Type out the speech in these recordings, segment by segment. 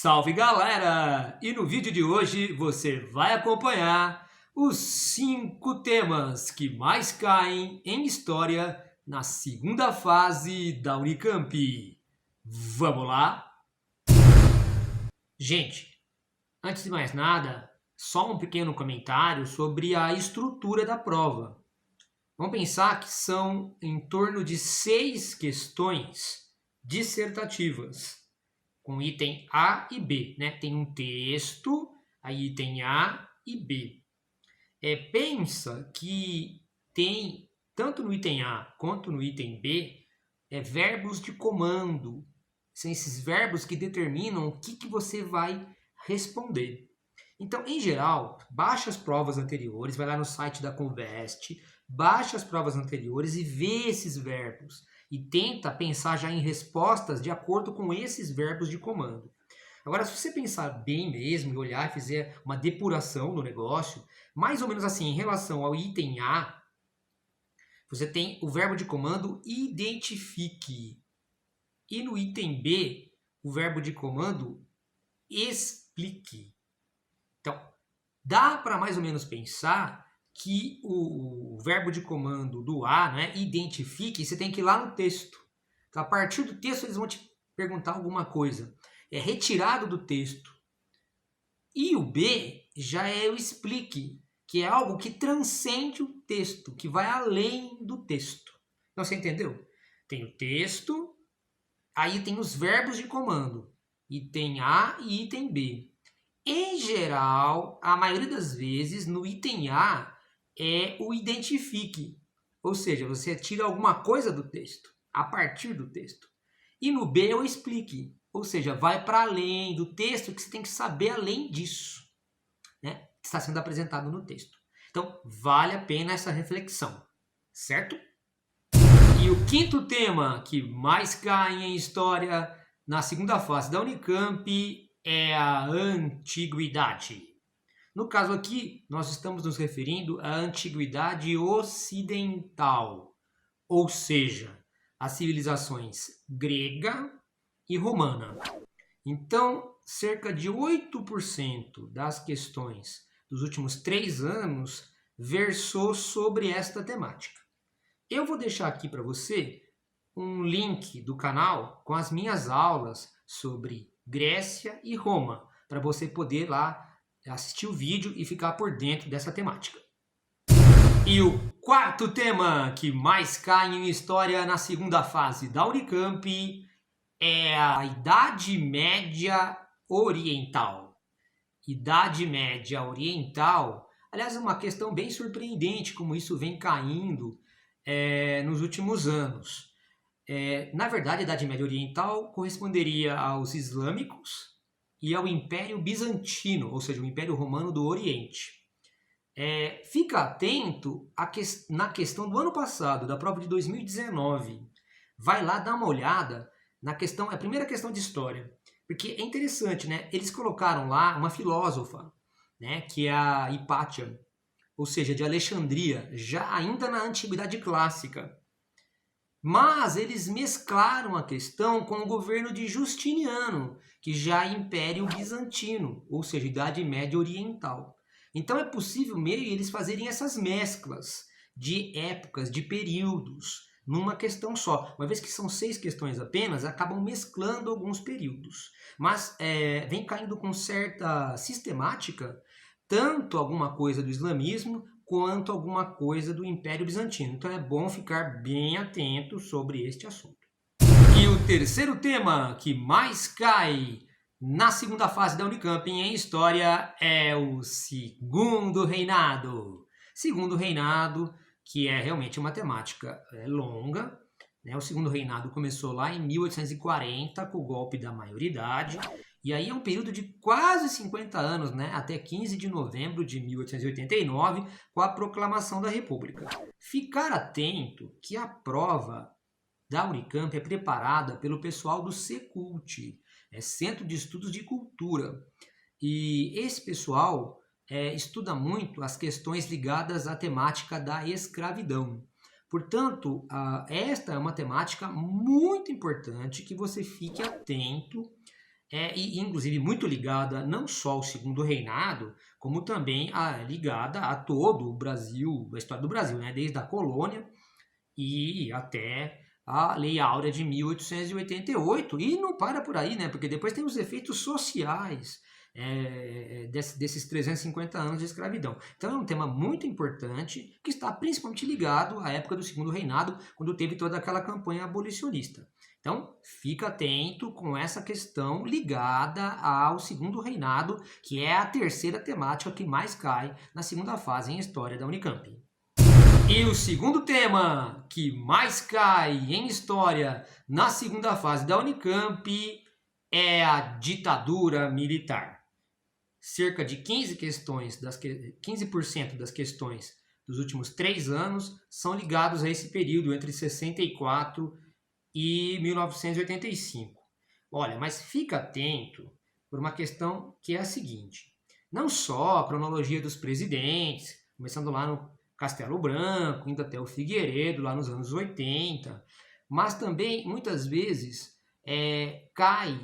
Salve galera! E no vídeo de hoje você vai acompanhar os 5 temas que mais caem em história na segunda fase da Unicamp. Vamos lá? Gente, antes de mais nada, só um pequeno comentário sobre a estrutura da prova. Vamos pensar que são em torno de 6 questões dissertativas, com item A e B, né? Tem um texto, aí item A e B. Pensa que tem, tanto no item A quanto no item B, verbos de comando. São esses verbos que determinam o que você vai responder. Então, em geral, baixa as provas anteriores, vai lá no site da Conveste, baixa as provas anteriores e vê esses verbos. E tenta pensar já em respostas de acordo com esses verbos de comando. Agora, se você pensar bem mesmo e olhar e fizer uma depuração no negócio, mais ou menos assim, em relação ao item A, você tem o verbo de comando identifique. E no item B, o verbo de comando explique. Então, dá para mais ou menos pensar que o verbo de comando do A, né, identifique, você tem que ir lá no texto. Então, a partir do texto, eles vão te perguntar alguma coisa. É retirado do texto. E o B já é o explique, que é algo que transcende o texto, que vai além do texto. Então, você entendeu? Tem o texto, aí tem os verbos de comando. Item A e item B. Em geral, a maioria das vezes, no item A é o identifique. Ou seja, você tira alguma coisa do texto, a partir do texto. E no B é o explique. Ou seja, vai para além do texto, que você tem que saber além disso, né? Que está sendo apresentado no texto. Então, vale a pena essa reflexão, certo? E o quinto tema que mais cai em história na segunda fase da Unicamp é a antiguidade. No caso aqui, nós estamos nos referindo à antiguidade ocidental, ou seja, as civilizações grega e romana. Então, cerca de 8% das questões dos últimos 3 anos versou sobre esta temática. Eu vou deixar aqui para você um link do canal com as minhas aulas sobre Grécia e Roma, para você poder lá assistir o vídeo e ficar por dentro dessa temática. E o quarto tema que mais cai em história na segunda fase da Unicamp é a Idade Média Oriental. Idade Média Oriental, aliás, é uma questão bem surpreendente como isso vem caindo nos últimos anos. Na verdade, a Idade Média Oriental corresponderia aos islâmicos e ao Império Bizantino, ou seja, o Império Romano do Oriente. Fica atento na questão do ano passado, da prova de 2019. Vai lá dar uma olhada na questão, a primeira questão de história. Porque é interessante, né? Eles colocaram lá uma filósofa, né? Que é a Hipátia, ou seja, de Alexandria, já ainda na Antiguidade Clássica. Mas eles mesclaram a questão com o governo de Justiniano, que já é Império Bizantino, ou seja, Idade Média Oriental. Então é possível meio eles fazerem essas mesclas de épocas, de períodos, numa questão só. Uma vez que são 6 questões apenas, acabam mesclando alguns períodos. Mas vem caindo com certa sistemática, tanto alguma coisa do islamismo, quanto alguma coisa do Império Bizantino. Então é bom ficar bem atento sobre este assunto. E o terceiro tema que mais cai na segunda fase da Unicamp em História é o Segundo Reinado. Segundo Reinado, que é realmente uma temática longa, né? O Segundo Reinado começou lá em 1840 com o golpe da maioridade. E aí é um período de quase 50 anos, né? Até 15 de novembro de 1889, com a proclamação da República. Ficar atento que a prova da Unicamp é preparada pelo pessoal do Secult, Centro de Estudos de Cultura. E esse pessoal estuda muito as questões ligadas à temática da escravidão. Portanto, esta é uma temática muito importante que você fique atento e inclusive muito ligada não só ao segundo reinado, como também ligada a todo o Brasil, a história do Brasil, né? Desde a colônia e até a Lei Áurea de 1888. E não para por aí, né? Porque depois tem os efeitos sociais desses 350 anos de escravidão. Então é um tema muito importante que está principalmente ligado à época do segundo reinado, quando teve toda aquela campanha abolicionista. Então, fica atento com essa questão ligada ao segundo reinado, que é a terceira temática que mais cai na segunda fase em História da Unicamp. E o segundo tema que mais cai em História na segunda fase da Unicamp é a ditadura militar. Cerca de 15% das questões dos últimos 3 anos são ligados a esse período entre 64 e 1985. Olha, mas fica atento por uma questão que é a seguinte: não só a cronologia dos presidentes, começando lá no Castelo Branco, indo até o Figueiredo, lá nos anos 80, mas também, muitas vezes, cai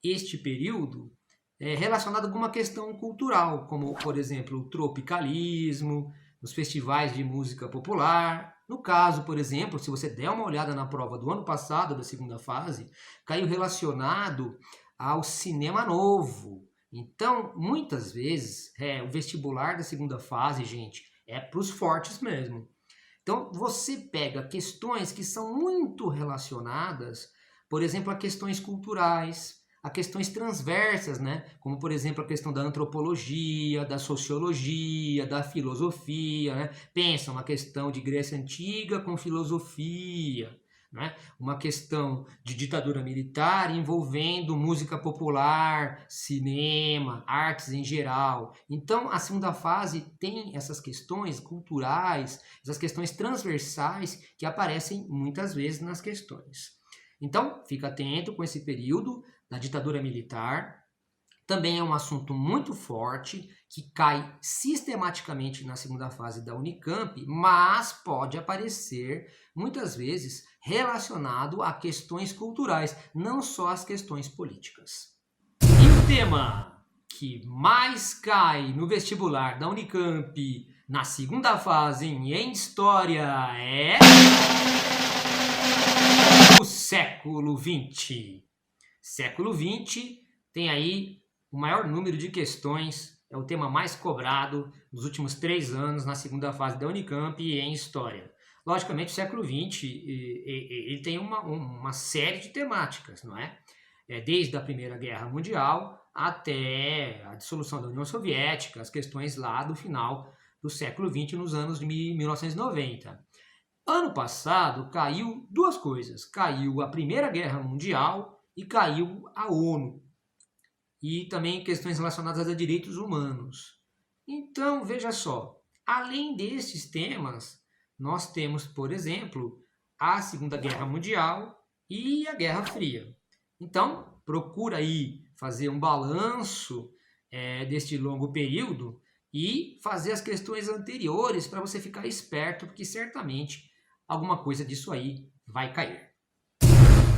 este período relacionado a alguma questão cultural, como, por exemplo, o tropicalismo, os festivais de música popular. No caso, por exemplo, se você der uma olhada na prova do ano passado, da segunda fase, caiu relacionado ao cinema novo. Então, muitas vezes, o vestibular da segunda fase, gente, é para os fortes mesmo. Então, você pega questões que são muito relacionadas, por exemplo, a questões culturais, a questões transversas, né? Como, por exemplo, a questão da antropologia, da sociologia, da filosofia, né? Pensa uma questão de Grécia Antiga com filosofia, né? Uma questão de ditadura militar envolvendo música popular, cinema, artes em geral. Então, a segunda fase tem essas questões culturais, essas questões transversais que aparecem muitas vezes nas questões. Então, fica atento com esse período da ditadura militar. Também é um assunto muito forte, que cai sistematicamente na segunda fase da Unicamp, mas pode aparecer, muitas vezes, relacionado a questões culturais, não só as questões políticas. E o tema que mais cai no vestibular da Unicamp na segunda fase em História é o século XX. Século XX tem aí o maior número de questões, é o tema mais cobrado nos últimos 3 anos na segunda fase da Unicamp em História. Logicamente, o século XX ele tem uma série de temáticas, não é? Desde a Primeira Guerra Mundial até a dissolução da União Soviética, as questões lá do final do século XX, nos anos de 1990. Ano passado caiu 2 coisas, caiu a Primeira Guerra Mundial e caiu a ONU. E também questões relacionadas a direitos humanos. Então, veja só, além destes temas, nós temos, por exemplo, a Segunda Guerra Mundial e a Guerra Fria. Então, procura aí fazer um balanço deste longo período e fazer as questões anteriores para você ficar esperto, porque certamente alguma coisa disso aí vai cair.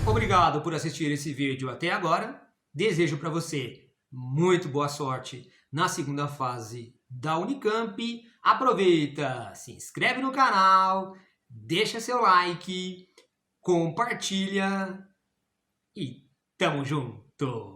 Obrigado por assistir esse vídeo até agora. Desejo para você muito boa sorte na segunda fase da Unicamp. Aproveita, se inscreve no canal, deixa seu like, compartilha e tamo junto!